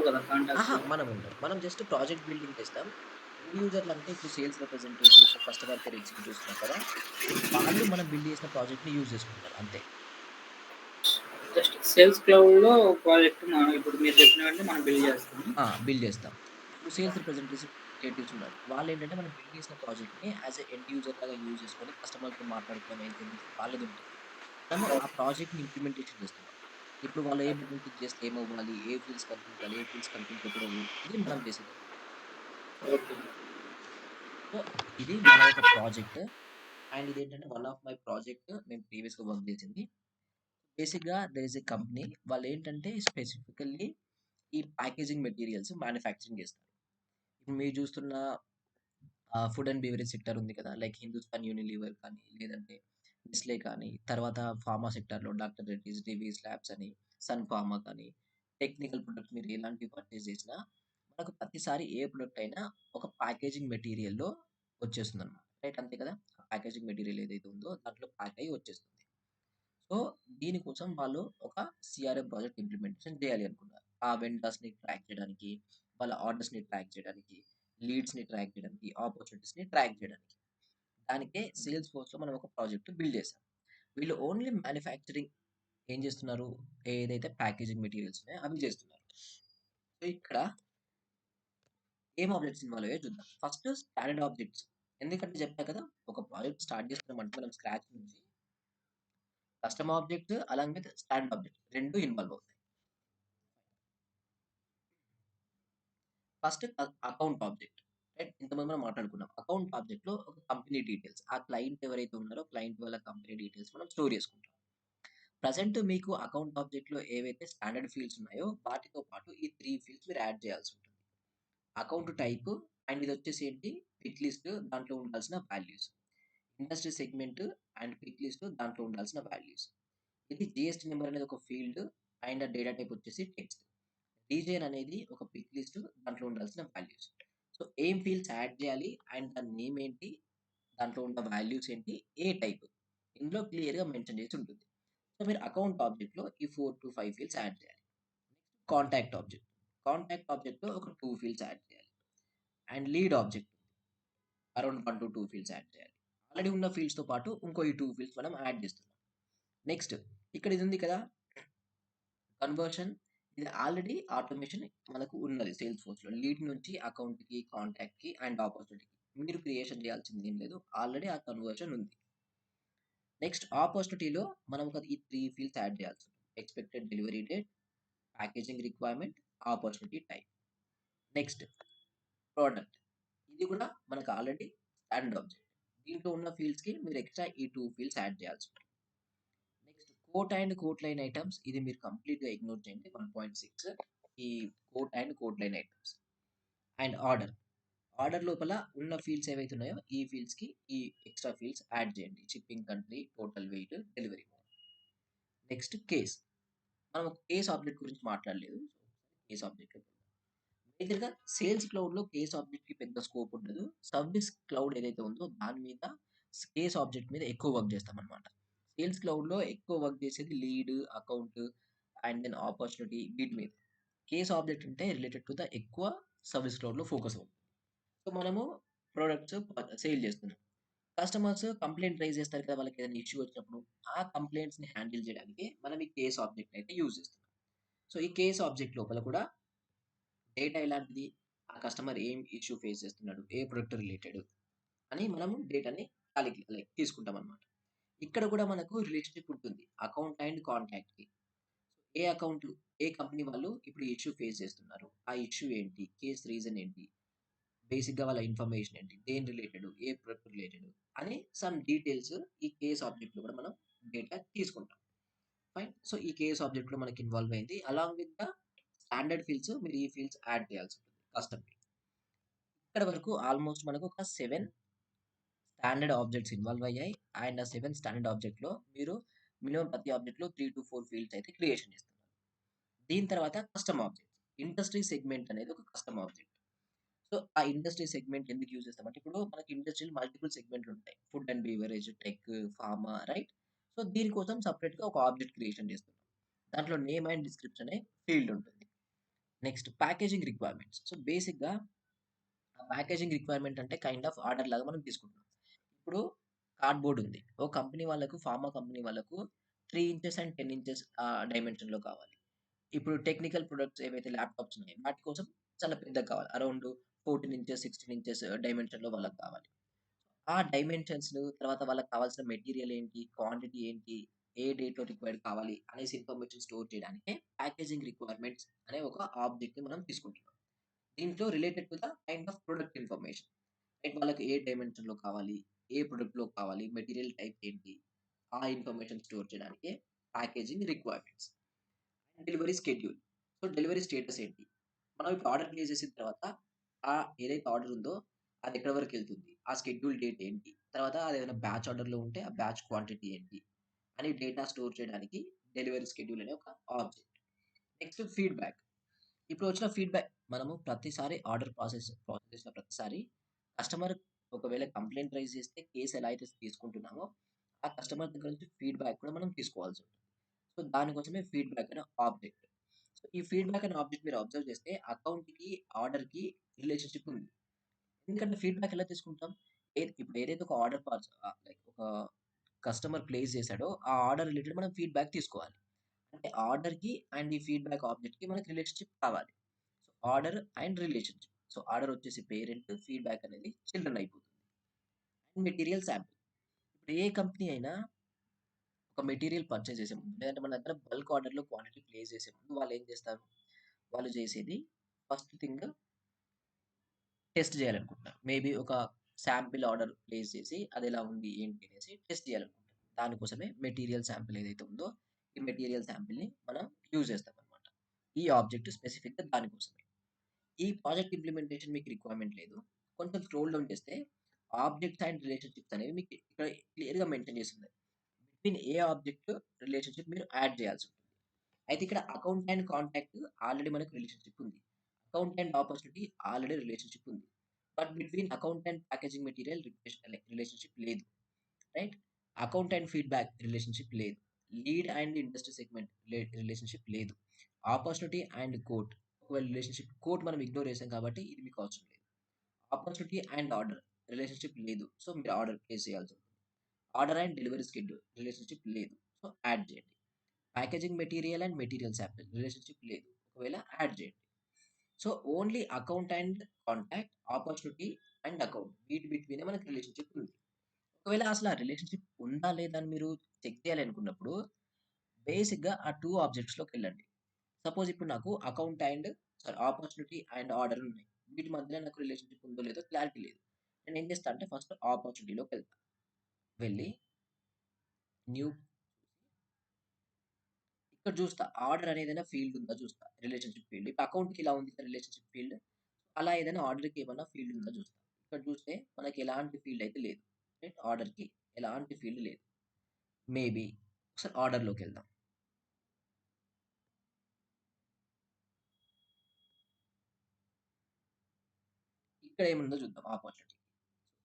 కదా! కాంటాక్ట్స్. మనం ఉండం. మనం జస్ట్ ప్రాజెక్ట్ బిల్డింగ్ చేస్తాం. ఎండ్ యూజర్‌లు అంటే ఇప్పుడు sales representatives, customer care executives ఉన్నారు కదా! సో, వాళ్ళు మనం బిల్డ్ చేసిన ప్రాజెక్ట్‌ని యూజ్ చేసుకుంటారు అంతే. జస్ట్ సేల్స్ క్లౌడ్‌లో ప్రాజెక్ట్ మనం ఇప్పుడు మీరు చెప్పినవన్నీ మనం బిల్డ్ చేస్తాము. బిల్డ్ చేస్తాం. ఇప్పుడు సేల్స్ రిప్రజెంటేటివ్స్ ఉన్నారు. వాళ్ళేంటంటే మనం బిల్డ్ చేసిన ప్రాజెక్ట్‌ని యాస్ ఎ ఎండ్ యూజర్ లాగా యూజ్ చేసుకొని కస్టమర్‌తో మాట్లాడుకోవడం అయితే వాళ్ళది ఉంటుంది. మనము ఆ ప్రాజెక్ట్‌ని ఇంప్లిమెంటేషన్ చేస్తున్నాం. ఇప్పుడు వాళ్ళు ఏ బటన్ క్లిక్ చేస్తే ఏమవ్వాలి? ఏ ఫీల్డ్స్ కనిపించాలి? ఏ ఫీల్డ్స్ కనిపించకూడదు? ఇది మనం చేసేదన్నమాట. ఓకే. సో, ఇది మన యొక్క ప్రాజెక్ట్. అండ్ ఇదేంటంటే వన్ ఆఫ్ మై ప్రాజెక్ట్ మేము ప్రీవియస్‌గా వర్క్ చేసింది. బేసిక్‌గా దేర్ ఈస్ ఎ కంపెనీ. వాళ్ళేంటంటే స్పెసిఫికల్లీ ఈ ప్యాకేజింగ్ మెటీరియల్స్ మ్యానుఫ్యాక్చరింగ్ చేస్తారు. ఇప్పుడు మీరు చూస్తున్న ఫుడ్ అండ్ బెవరేజ్ సెక్టార్ ఉంది కదా! లైక్ హిందుస్థాన్ యూనిలీవర్ కానీ, లేదంటే నెస్లే కానీ, తర్వాత ఫార్మా సెక్టార్‌లో డాక్టర్ రెడ్డీస్, డివిస్ ల్యాబ్స్ అని, సన్ ఫార్మా కానీ, టెక్నికల్ ప్రొడక్ట్స్ మీరు ఎలాంటివి పర్చేస్ చేసినా, మనకు ప్రతిసారి ఏ ప్రొడక్ట్ అయినా ఒక ప్యాకేజింగ్ మెటీరియల్‌లో వచ్చేస్తుందన్నమాట. రైట్ అంతే కదా! ఆ ప్యాకేజింగ్ మెటీరియల్ ఏదైతే ఉందో దాంట్లో ప్యాక్ అయ్యి వచ్చేస్తుంది. సో, దీనికోసం వాళ్ళు ఒక సీఆర్ఎం ప్రాజెక్ట్ ఇంప్లిమెంటేషన్ చేయాలి అనుకున్నారు. ఆ వెండర్స్‌ని ట్రాక్ చేయడానికి, వాళ్ళ ఆర్డర్స్‌ని ట్రాక్ చేయడానికి, లీడ్స్‌ని ట్రాక్ చేయడానికి, ఆపర్చునిటీస్‌ని ట్రాక్ చేయడానికి. దానికే సేల్స్ ఫోర్స్‌లో మనం ఒక ప్రాజెక్ట్ బిల్డ్ చేసాం. వీళ్ళు ఓన్లీ మ్యానుఫ్యాక్చరింగ్ ఏం చేస్తున్నారు? ఏదైతే ప్యాకేజింగ్ మెటీరియల్స్ ఉన్నాయో అవి చేస్తున్నారు. సో, ఇక్కడ ఏం ఆబ్జెక్ట్స్ ఇన్వాల్వ్ అయ్యాయో చూద్దాం. First standard objects. ఎందుకంటే చెప్పా కదా! ఒక ప్రాజెక్ట్ స్టార్ట్ చేస్తున్నామంటే మనం స్క్రాచ్ నుంచి custom object along with standard object 2 involve అవుతాయి. First account object. రైట్. ఇంతకుముందు మనం మాట్లాడుకున్నాం. అకౌంట్ ఆబ్జెక్ట్‌లో ఒక కంపెనీ డీటెయిల్స్. ఆ క్లయింట్ ఎవరైతే ఉన్నారో క్లయింట్ వాళ్ళ కంపెనీ డీటెయిల్స్ మనం స్టోర్ చేసుకుంటాం. ప్రెజెంట్ మీకు అకౌంట్ ఆబ్జెక్ట్‌లో ఏవైతే స్టాండర్డ్ ఫీల్డ్స్ ఉన్నాయో వాటితో పాటు ఈ 3 ఫీల్డ్స్ మీరు యాడ్ చేయాల్సి ఉంటుంది. అకౌంట్ టైప్ అండ్ ఇదొచ్చేసి ఏంటి పిక్ లిస్ట్ దాంట్లో ఉండాల్సిన values. Industry segment and pick list దాంట్లో ఉండాల్సిన వాల్యూస్. ఇది జీఎస్టీ నంబర్ అనేది ఒక ఫీల్డ్ అండ్ డేటా టైప్ వచ్చేసి టెక్స్ట్. రీజియన్ అనేది ఒక పిక్ లిస్ట్ దాంట్లో ఉండాల్సిన వాల్యూస్. సో, ఏం ఫీల్డ్స్ యాడ్ చేయాలి అండ్ దాని నేమ్ ఏంటి? దాంట్లో ఉన్న వాల్యూస్ ఏంటి? ఏ టైప్? ఇందులో క్లియర్‌గా మెన్షన్ చేసి ఉంటుంది. సో, మీరు అకౌంట్ ఆబ్జెక్ట్‌లో ఈ 4-5 ఫీల్డ్స్ యాడ్ చేయాలి. Contact object. కాంటాక్ట్ ఆబ్జెక్ట్‌లో ఒక 2 ఫీల్డ్స్ యాడ్ చేయాలి. And lead object around 1-2 fields add చేయాలి. ఆల్రెడీ ఉన్న ఫీల్డ్స్‌తో పాటు ఇంకో ఈ 2 ఫీల్డ్స్ మనం యాడ్ చేస్తున్నాం. నెక్స్ట్ ఇక్కడ ఇది ఉంది కదా! కన్వర్షన్ ఇది ఆల్రెడీ ఆటోమేషన్ మనకు ఉన్నది సేల్స్ ఫోర్స్‌లో. లీడ్ నుంచి అకౌంట్‌కి, కాంటాక్ట్‌కి అండ్ ఆపర్చునిటీకి. మీరు క్రియేషన్ చేయాల్సింది ఏం లేదు. ఆల్రెడీ ఆ కన్వర్షన్ ఉంది. నెక్స్ట్ ఆపర్చునిటీలో మనం ఒక ఈ 3 ఫీల్డ్స్ యాడ్ చేయాల్సి ఉంటుంది. Expected delivery date, packaging requirement, opportunity type. Next product. ఇది కూడా మనకు ఆల్రెడీ స్టాండర్డ్ ఆబ్జెక్ట్. దీంట్లో ఉన్న ఫీల్డ్స్‌కి మీరు ఎక్స్‌ట్రా ఈ 2 ఫీల్డ్స్ యాడ్ చేయాల్సి ఉంటుంది. Next quote and quote line items ఇది మీరు కంప్లీట్‌గా ఇగ్నోర్ చేయండి. 1.6 ఈ quote and quote line items. And order. Order లోపల ఉన్న ఫీల్డ్స్ ఏవైతే ఉన్నాయో ఈ ఫీల్డ్స్‌కి ఈ ఎక్స్‌ట్రా ఫీల్డ్స్ యాడ్ చేయండి. Shipping country, total weight, delivery mode. Next case. మనం ఒక కేస్ ఆబ్జెక్ట్ గురించి మాట్లాడలేదు. Case object. మేజర్‌గా సేల్స్ క్లౌడ్‌లో కేస్ ఆబ్జెక్ట్‌కి పెద్ద స్కోప్ ఉండదు. సర్విస్ క్లౌడ్ ఏదైతే ఉందో దాని మీద కేస్ ఆబ్జెక్ట్ మీద ఎక్కువ వర్క్ చేస్తామనమాట. సేల్స్ క్లౌడ్‌లో ఎక్కువ వర్క్ చేసేది lead, account and then opportunity వీటి మీద. కేస్ ఆబ్జెక్ట్ అంటే రిలేటెడ్ టు ద ఎక్కువ సర్విస్ క్లౌడ్‌లో ఫోకస్ అవుతుంది. సో, మనము ప్రొడక్ట్స్ సేల్ చేస్తున్నాం. కస్టమర్స్ కంప్లెయింట్ రైజ్ చేస్తారు కదా! వాళ్ళకి ఏదైనా ఇష్యూ వచ్చినప్పుడు, ఆ కంప్లెయింట్స్‌ని హ్యాండిల్ చేయడానికి మనం ఈ కేస్ ఆబ్జెక్ట్‌ని అయితే యూజ్ చేస్తున్నాం. సో, ఈ కేస్ ఆబ్జెక్ట్ లోపల కూడా డేటా ఎలాంటిది? ఆ కస్టమర్ ఏం ఇష్యూ ఫేస్ చేస్తున్నాడు? ఏ ప్రొడక్ట్ రిలేటెడ్ అని మనము డేటాని లైక్ తీసుకుంటామనమాట. ఇక్కడ కూడా మనకు రిలేషన్‌షిప్ ఉంటుంది. అకౌంట్ అండ్ కాంటాక్ట్‌కి. ఏ అకౌంట్, ఏ కంపెనీ వాళ్ళు ఇప్పుడు ఈ ఇష్యూ ఫేస్ చేస్తున్నారు? ఆ ఇష్యూ ఏంటి? కేస్ రీజన్ ఏంటి? బేసిక్‌గా వాళ్ళ ఇన్ఫర్మేషన్ ఏంటి? దేని రిలేటెడ్? ఏ ప్రొడక్ట్ రిలేటెడ్? అని సమ్ డీటెయిల్స్ ఈ కేస్ ఆబ్జెక్ట్‌లో కూడా మనం డేటా తీసుకుంటాం. ఫైన్. సో, ఈ కేస్ ఆబ్జెక్ట్‌లో మనకి ఇన్వాల్వ్ అయింది. Along with the standard fields మీరు ఈ ఫీల్డ్స్ యాడ్ చేయాల్సి ఉంటుంది. Custom field. ఇక్కడ వరకు ఆల్‌మోస్ట్ మనకు ఒక 7 స్టాండర్డ్ ఆబ్జెక్ట్స్ ఇన్వాల్వ్ అయ్యాయి. అండ్ ఆ 7 స్టాండర్డ్ ఆబ్జెక్ట్‌లో మీరు మినిమమ్ ప్రతి ఆబ్జెక్ట్‌లో 3-4 ఫీల్డ్స్ అయితే క్రియేషన్ చేస్తున్నారు. దీని తర్వాత కస్టమ్ ఆబ్జెక్ట్స్. ఇండస్ట్రీ సెగ్మెంట్ అనేది ఒక కస్టమ్ ఆబ్జెక్ట్. సో, ఆ ఇండస్ట్రీ సెగ్మెంట్ ఎందుకు యూజ్ చేస్తామంటే ఇప్పుడు మనకి ఇండస్ట్రీ‌లో మల్టిపుల్ సెగ్మెంట్‌లుంటాయి. Food and beverage, tech, pharma right? So, దీనికోసం సెపరేట్‌గా ఒక ఆబ్జెక్ట్ క్రియేషన్ చేస్తున్నాం. దాంట్లో నేమ్ అండ్ డిస్క్రిప్షన్ అనే ఫీల్డ్ ఉంటుంది. Next packaging requirements. సో, బేసిక్‌గా ఆ ప్యాకేజింగ్ రిక్వైర్మెంట్ అంటే కైండ్ ఆఫ్ ఆర్డర్ లాగా మనం తీసుకుంటున్నాం. ఇప్పుడు కార్డ్‌బోర్డ్ ఉంది. ఓ కంపెనీ వాళ్ళకు ఫార్మా కంపెనీ వాళ్ళకు 3 ఇంచెస్ అండ్ 10 ఇంచెస్ డైమెన్షన్‌లో కావాలి. ఇప్పుడు టెక్నికల్ ప్రొడక్ట్స్ ఏవైతే ల్యాప్‌టాప్స్ ఉన్నాయో వాటి కోసం చాలా పెద్దగా కావాలి. అరౌండ్ 14 ఇంచెస్, 16 ఇంచెస్ డైమెన్షన్‌లో వాళ్ళకి కావాలి. ఆ డైమెన్షన్స్‌లు తర్వాత వాళ్ళకి కావాల్సిన మెటీరియల్ ఏంటి? క్వాంటిటీ ఏంటి? ఏ డేట్‌లో రిక్వైర్డ్ కావాలి? అనేసి ఇన్ఫర్మేషన్ స్టోర్ చేయడానికే ప్యాకేజింగ్ రిక్వైర్మెంట్స్ అనే ఒక ఆబ్జెక్ట్‌ని మనం తీసుకుంటున్నాం. దీంట్లో related to the kind of product information. Like వాళ్ళకి ఏ డైమెన్షన్‌లో కావాలి? ఏ ప్రొడక్ట్‌లో కావాలి? మెటీరియల్ టైప్ ఏంటి? ఆ ఇన్ఫర్మేషన్ స్టోర్ చేయడానికే packaging requirements. Delivery schedule. So, delivery status ఏంటి? మనం ఇప్పుడు ఆర్డర్ ప్లేస్ చేసిన తర్వాత ఏదైతే ఆర్డర్ ఉందో అది ఎక్కడి వరకెళ్తుంది? ఆ షెడ్యూల్ డేట్ ఏంటి? తర్వాత అదేదైనా బ్యాచ్ ఆర్డర్‌లో ఉంటే ఆ బ్యాచ్ క్వాంటిటీ ఏంటి? అని డేటా స్టోర్ చేయడానికి డెలివరీ షెడ్యూల్ అనే ఒక ఆబ్జెక్ట్. Next feedback. ఇప్పుడు వచ్చిన ఫీడ్‌బ్యాక్ మనము ప్రతిసారి ఆర్డర్ ప్రాసెస్ చేసిన ప్రతిసారి కస్టమర్ ఒకవేళ కంప్లెయింట్ రైజ్ చేస్తే కేస్ ఎలా అయితే తీసుకుంటున్నామో, ఆ కస్టమర్ దగ్గర నుంచి ఫీడ్‌బ్యాక్ కూడా మనం తీసుకోవాల్సి ఉంటుంది. సో, దానికోసమే ఫీడ్‌బ్యాక్ అనే ఆబ్జెక్ట్. సో, ఈ ఫీడ్‌బ్యాక్ అనే ఆబ్జెక్ట్ మీరు అబ్జర్వ్ చేస్తే అకౌంట్‌కి, ఆర్డర్‌కి రిలేషన్‌షిప్ ఉంది. ఎందుకంటే ఫీడ్‌బ్యాక్ ఎలా తీసుకుంటాం? ఇప్పుడు ఏదైతే ఒక ఆర్డర్ లైక్ ఒక కస్టమర్ ప్లేస్ చేసాడో, ఆ ఆర్డర్ రిలేటెడ్ మనం ఫీడ్‌బ్యాక్ తీసుకోవాలి. అంటే ఆర్డర్‌కి అండ్ ఈ ఫీడ్‌బ్యాక్ ఆబ్జెక్ట్‌కి మనకి రిలేషన్‌షిప్ కావాలి. So, order and relationship. So, order వచ్చేసి పేరెంట్, ఫీడ్‌బ్యాక్ అనేది చిల్డ్రన్ అయిపోతుంది. And material sample. ఇప్పుడు ఏ కంపెనీ అయినా ఒక మెటీరియల్ పర్చేస్ చేసే ముందు, లేదంటే మన దగ్గర బల్క్ ఆర్డర్‌లో క్వాంటిటీ ప్లేస్ చేసే ముందు వాళ్ళేం చేస్తారు? వాళ్ళు చేసేది ఫస్ట్ థింగ్ టెస్ట్ చేయాలనుకుంటున్నారు. మేబీ ఒక శాంపిల్ ఆర్డర్ ప్లేస్ చేసి అదెలా ఉంది? ఏంటి? అనేసి టెస్ట్ చేయాలనుకుంటారు. దానికోసమే మెటీరియల్ శాంపిల్ ఏదైతే ఉందో, ఈ మెటీరియల్ శాంపిల్‌ని మనం యూజ్ చేస్తామనమాట. ఈ ఆబ్జెక్ట్ స్పెసిఫిక్‌గా దానికోసమే. ఈ ప్రాజెక్ట్ ఇంప్లిమెంటేషన్ మీకు రిక్వైర్మెంట్ లేదు. కొంచెం స్క్రోల్ డౌన్ చేస్తే ఆబ్జెక్ట్స్ అండ్ రిలేషన్‌షిప్స్ అనేవి మీకు ఇక్కడ క్లియర్‌గా మెన్షన్ చేసుంది. బిట్వీన్ ఏ ఆబ్జెక్ట్ రిలేషన్‌షిప్ మీరు యాడ్ చేయాల్సుంటుంది. అయితే ఇక్కడ అకౌంట్ అండ్ కాంటాక్ట్ ఆల్రెడీ మనకు రిలేషన్‌షిప్ ఉంది. Account and opportunity already relationship ఉంది. But between account and packaging material relationship లేదు. Right? Account and feedback relationship లేదు. Lead and industry segment relationship లేదు. ఆపర్చునిటీ అండ్ కోట్ ఒకవేళ రిలేషన్‌షిప్ కోట్ మనం ignore చేసాం కాబట్టి ఇది మీకు అవసరం లేదు. ఆపర్చునిటీ అండ్ ఆర్డర్ రిలేషన్‌షిప్ లేదు. సో, మీరు ఆర్డర్ ప్లేస్ చేయాల్సుంటుంది. Order and delivery schedule relationship లేదు. సో, యాడ్ చేయండి. Packaging material and material sample relationship లేదు. ఒకవేళ యాడ్ చేయండి. So, only account and contact, opportunity and account వీటి బిట్వీనే మనకి రిలేషన్‌షిప్ ఉంది. ఒకవేళ అసలు ఆ రిలేషన్‌షిప్ ఉందా లేదా అని మీరు చెక్ చేయాలనుకున్నప్పుడు బేసిక్‌గా ఆ 2 ఆబ్జెక్ట్స్‌లోకెళ్ళండి. సపోజ్ ఇప్పుడు నాకు account and opportunity and order ఉన్నాయి. వీటి మధ్యలో నాకు రిలేషన్‌షిప్ ఉందో లేదో క్లారిటీ లేదు. నేనేం చేస్తా అంటే ఫస్ట్ ఆపర్చునిటీలోకెళ్తా. వెళ్ళి న్యూ ఇక్కడ చూస్తా. ఆర్డర్ అని ఏదైనా ఫీల్డ్ ఉందా చూస్తా. Relationship field. ఇప్పుడు అకౌంట్‌కి ఇలా ఉంది కదా రిలేషన్‌షిప్ ఫీల్డ్. అలా ఏదైనా ఆర్డర్‌కి ఏమన్నా ఫీల్డ్ ఉందా చూస్తా. ఇక్కడ చూస్తే మనకి ఎలాంటి ఫీల్డ్ అయితే లేదు. రైట్? ఆర్డర్‌కి ఎలాంటి ఫీల్డ్ లేదు. మేబీ ఒకసారి ఆర్డర్‌లోకెళ్దాం. ఇక్కడ ఏముందో చూద్దాం ఆపర్చునిటీ.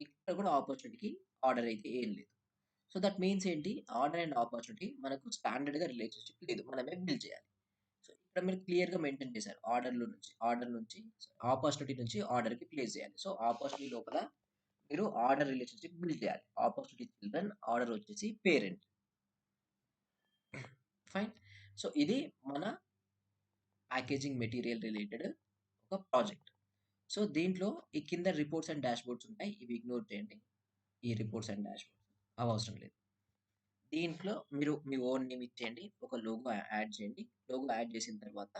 ఇక్కడ కూడా ఆపర్చునిటీకి ఆర్డర్ అయితే ఏం లేదు. సో, దట్ మీన్స్ ఏంటి? ఆర్డర్ అండ్ ఆపర్చునిటీ మనకు స్టాండర్డ్‌గా రిలేషన్‌షిప్ లేదు. మనమే బిల్డ్ చేయాలి. సో, ఇక్కడ మీరు క్లియర్‌గా మెయింటైన్ చేశారు. ఆర్డర్ నుంచి ఆపర్చునిటీ నుంచి ఆర్డర్‌కి ప్లేస్ చేయాలి. సో, ఆపర్చునిటీ లోపల మీరు ఆర్డర్ రిలేషన్‌షిప్ బిల్డ్ చేయాలి. ఆపర్చునిటీ చిల్డ్రన్, ఆర్డర్ వచ్చేసి పేరెంట్. ఫైన్. సో, ఇది మన ప్యాకేజింగ్ మెటీరియల్ రిలేటెడ్ ఒక ప్రాజెక్ట్. సో, దీంట్లో ఈ కింద రిపోర్ట్స్ అండ్ డాష్‌బోర్డ్స్ ఉంటాయి. ఇవి ఇగ్నోర్ చేయండి. ఈ రిపోర్ట్స్ అండ్ డాష్‌బోర్డ్స్ అవసరం లేదు. దీంట్లో మీరు మీ ఓన్ నేమ్ ఇచ్చేయండి. ఒక లోగో యాడ్ చేయండి. లోగో యాడ్ చేసిన తర్వాత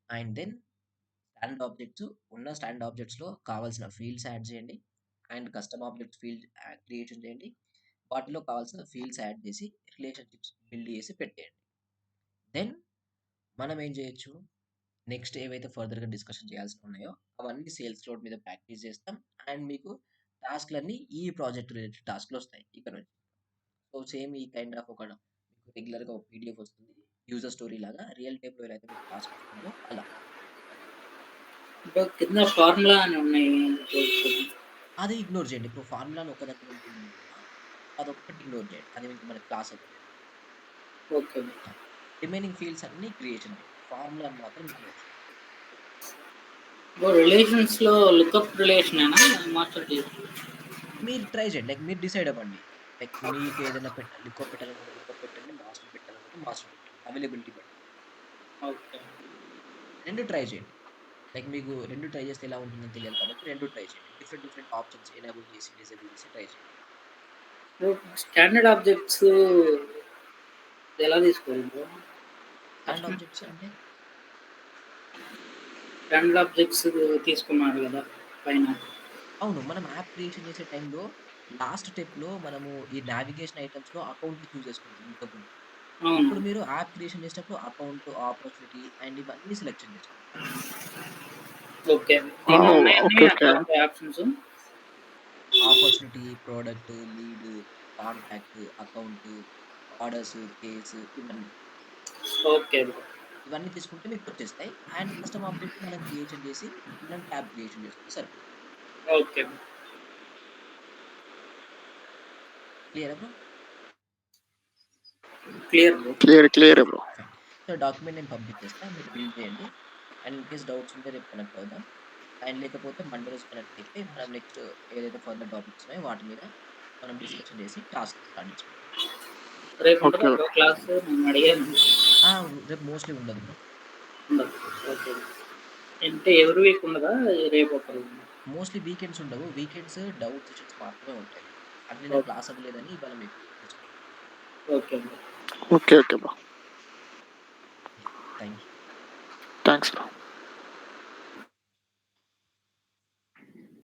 అండ్ దెన్ స్టాండర్డ్ ఆబ్జెక్ట్స్‌లో కావాల్సిన ఫీల్డ్స్ యాడ్ చేయండి. And custom objects field creation చేయండి. వాటిలో కావాల్సిన ఫీల్డ్స్ యాడ్ చేసి రిలేషన్‌షిప్స్ బిల్డ్ చేసి పెట్టేయండి. దెన్ మనం ఏం చేయొచ్చు? నెక్స్ట్ ఏవైతే ఫర్దర్‌గా డిస్కషన్ చేయాల్సినవి ఉన్నాయో అవన్నీ సేల్స్ క్లౌడ్ మీద ప్రాక్టీస్ చేస్తాం. అండ్ మీకు టాస్క్‌లన్నీ ఈ ప్రాజెక్ట్ రిలేటెడ్ టాస్క్‌లొస్తాయి ఇక నుంచి. సో, సేమ్ ఈ కైండ్ ఆఫ్ మీకు రెగ్యులర్‌గా ఒక పీడీఎఫ్ వస్తుంది. యూజర్ స్టోరీ లాగా రియల్ టైమ్‌లో ఎలా అయితే మీకు టాస్క్ వస్తుందో అలా. ఇంకా కింద ఫార్ములా అని ఉన్నాయి. కొంచెం అది ఇగ్నోర్ చేయండి. ఇప్పుడు ఫార్ములా అని ఒక దగ్గర ఉంటుంది కదా! అదొక్కటి ఇగ్నోర్ చేయండి. అది ఇంక మనకి క్లాస్ అవ్వదు. ఓకే. ఆ! రిమైనింగ్ ఫీల్డ్స్ అన్నీ క్రియేషన్ చేయండి. ఫార్ములాని మాత్రం మీకు నేర్చుకోండి. బ్రో రిలేషన్స్‌లో లుకప్ రిలేషనేనా మాస్టర్ కీ? మీరు ట్రై చేయండి. లైక్ మీరు డిసైడ్ అవ్వండి. లైక్ మీకు ఏదైనా పెట్టాలి. లుకప్ పెట్టాలనుకుంటే లుకప్ పెట్టండి. మాస్టర్ పెట్టాలనుకుంటే మాస్టర్ పెట్టండి. అవైలబిలిటీ బట్టి. ఓకే. 2 ట్రై చేయండి. లైక్ మీకు 2 ట్రై చేస్తే ఎలా ఉంటుందని తెలియాలి కాబట్టి 2 ట్రై చేయండి. డిఫరెంట్ డిఫరెంట్ ఆప్షన్స్ ఎనేబుల్ చేసి, డిసేబుల్ చేసి ట్రై చేయండి. బ్రో స్టాండర్డ్ ఆబ్జెక్ట్స్ ఎలా తీసుకోవాలి బ్రో? స్టాండ్ కష్టం. ఆబ్జెక్ట్స్ అంటే స్టాండర్డ్ ఆబ్జెక్ట్స్ తీసుకున్నారు గదా! పైన. అవును. మనం యాప్ క్రియేషన్ చేసే టైంలో లాస్ట్ స్టెప్‌లో మనము ఈ నావిగేషన్ ఐటెమ్స్‌లో అకౌంట్ చూజ్ చేసుకుంటాం ఇంతకుముందు. అవును. ఇప్పుడు మీరు యాప్ క్రియేషన్ చేసేటప్పుడు అకౌంట్, ఆపర్చునిటీ అండ్ ఇవన్నీ సెలెక్షన్ చేసుకోండి. ఓకే. దీంట్లో ఓకే. ఉన్నాయన్నీ ఓకే. అట్లాంటి options? Opportunity, product, lead, contact, account, orders, case ఇవన్నీ. Okay bro. ఇవన్నీ తీసుకుంటే మీకొచ్చేస్తాయి. అండ్ కస్టమ్ ఆబ్జెక్ట్ మనం క్రియేషన్ చేసి, మనం ట్యాబ్ క్రియేషన్ చేసుకుంటే సరిపోతుంది. Okay bro. క్లియరా bro? Clear bro. Clear bro. Fine. So, document నేను పంపించేస్తా. మీరు బిల్డ్ చేయండి. అండ్ ఇన్‌కేస్ డౌట్స్ ఉంటే రేపు కనెక్ట్ అవుదాం. అండ్ లేకపోతే మండే రోజు కనెక్ట్ అయితే మనం నెక్స్ట్ ఏదైతే ఫర్దర్ టాపిక్స్ ఉన్నాయో వాటి మీద మనం డిస్కషన్ చేసి టాస్క్ స్టార్ట్ చేసుకుందాం. రేపు ఓకే. ఉంటదా బ్రో క్లాస్? నేను అడిగాను. ఆ! రేపు మోస్ట్‌లీ ఉండదు బ్రో. ఉండదు. ఓకే. అంటే ఎవ్రీ వీక్ ఉండదా? రేపు ఒకరోజు. మోస్ట్‌లీ వీకెండ్స్ ఉండవు. వీకెండ్స్ డౌట్ సెషన్స్ మాత్రమే ఉంటాయి. అంటే నిన్న ఓకే. క్లాస్ అవ్వలేదని ఇవాళ మీకు తెలుసుకుందాం. Okay bro. Okay bro. Yeah! Thank you. Thanks bro.